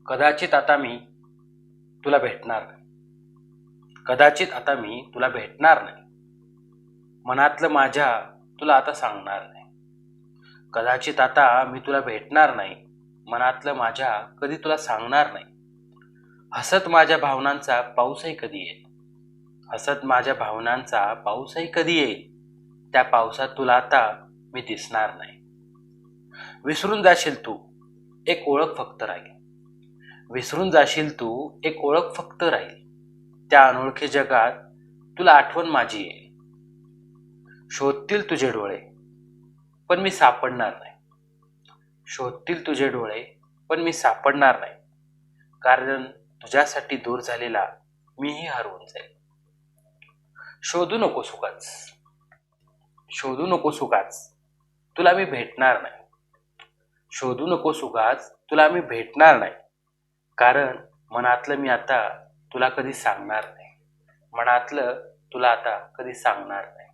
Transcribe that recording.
कदाचित आता मी तुला भेटणार नाही. कदाचित आता मी तुला भेटणार नाही. मनातलं माझ्या तुला आता सांगणार नाही. कदाचित आता मी तुला भेटणार नाही. मनातलं माझ्या कधी तुला सांगणार नाही. हसत माझ्या भावनांचा पाऊसही कधी येईल. हसत माझ्या भावनांचा पाऊसही कधी येईल. त्या पावसात तुला आता मी दिसणार नाही. विसरून जाशील तू, एक ओळख फक्त राहील. विसरून जाशील तू, एक ओळख फक्त राहील. त्या अनोळखी जगात तुला आठवण माझी येईल. शोधतील तुझे डोळे पण मी सापडणार नाही. शोधतील तुझे डोळे पण मी सापडणार नाही. कारण तुझ्यासाठी दूर झालेला मीही हरवून जाईल. शोधू नको सुखाच, शोधू नको सुखाच, तुला मी भेटणार नाही. शोधू नको सुखाच, तुला मी भेटणार नाही. कारण मनातलं मी आता तुला कधी सांगणार नाही. मनातलं तुला आता कधी सांगणार नाही.